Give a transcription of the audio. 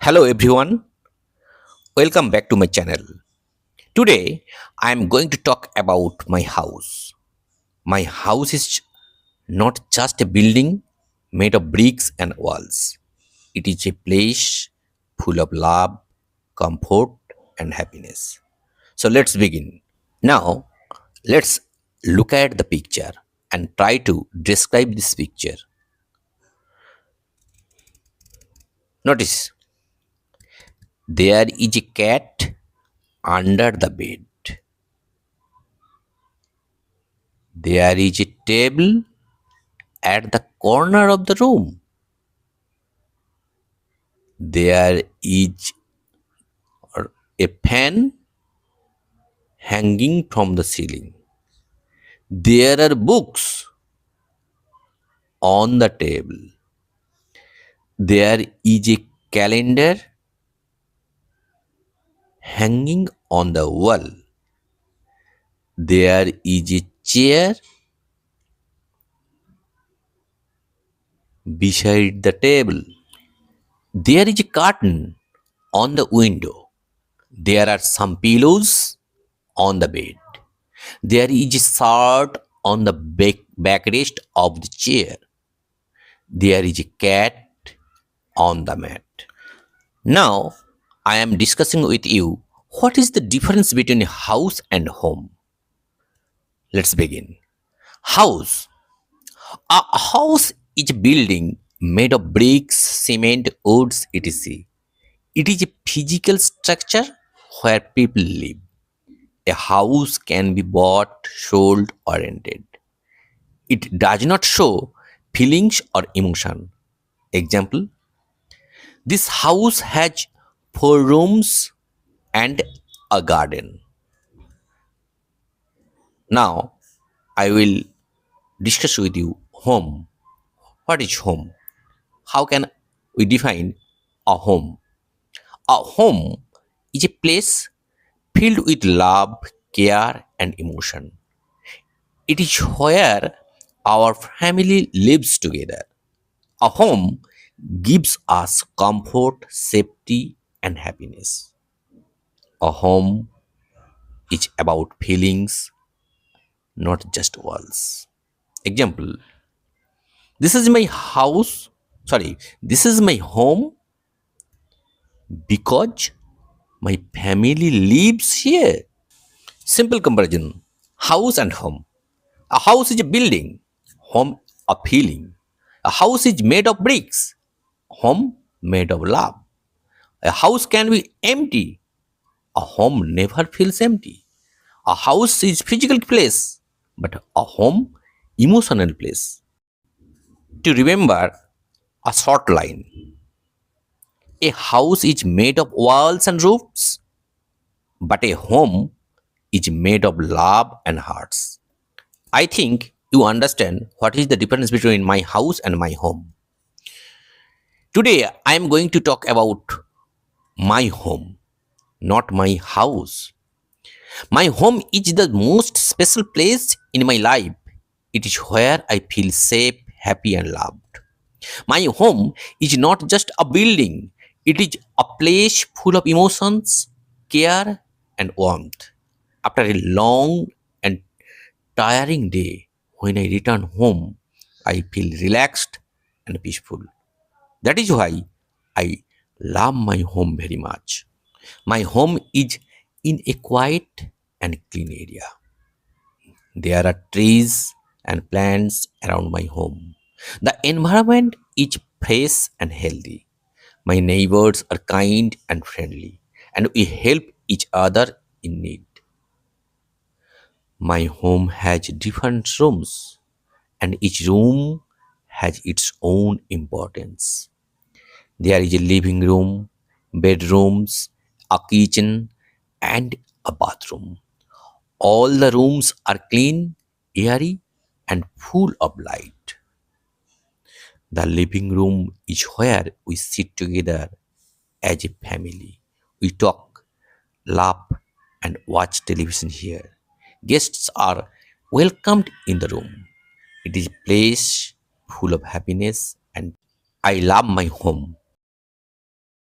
Hello everyone, welcome back to my channel. Today I am going to talk about my house. My house is not just a building made of bricks and walls. It is a place full of love, comfort and happiness. So let's begin. Now let's look at the picture and try to describe this picture. Notice there is a cat under the bed. There is a table at the corner of the room. There is a fan hanging from the ceiling. There are books on the table. There is a calendar hanging on the wall. There is a chair beside the table. There is a curtain on the window. There are some pillows on the bed. There is a shirt on the backrest of the chair. There is a cat on the mat. Now, I am discussing with you what is the difference between a house and home. Let's begin. House. A house is a building made of bricks, cement, woods, etc. It is a physical structure where people live. A house can be bought, sold, or rented. It does not show feelings or emotion. Example, this house has 4 rooms and a garden. Now, I will discuss with you home. What is home? How can we define a home? A home is a place filled with love, care, and emotion. It is where our family lives together. A home gives us comfort, safety, and happiness. A home is about feelings, not just walls. Example, this is my house, this is my home because my family lives here. Simple comparison, house and home. A house is a building, home a feeling. A house is made of bricks, home made of love. A house can be empty, a home never feels empty. A house is physical place, but a home emotional place. To remember a short line, a house is made of walls and roofs, but a home is made of love and hearts. I think you understand what is the difference between my house and my home. Today I am going to talk about my home, not my house. My home is the most special place in my life. It is where I feel safe, happy, and loved. My home is not just a building, it is a place full of emotions, care, and warmth. After a long and tiring day, when I return home, I feel relaxed and peaceful. That is why I love my home very much. My home is in a quiet and clean area. There are trees and plants around my home. The environment is fresh and healthy. My neighbors are kind and friendly, and we help each other in need. My home has different rooms, and each room has its own importance. There is a living room, bedrooms, a kitchen, and a bathroom. All the rooms are clean, airy, and full of light. The living room is where we sit together as a family. We talk, laugh, and watch television here. Guests are welcomed in the room. It is a place full of happiness, and I love my home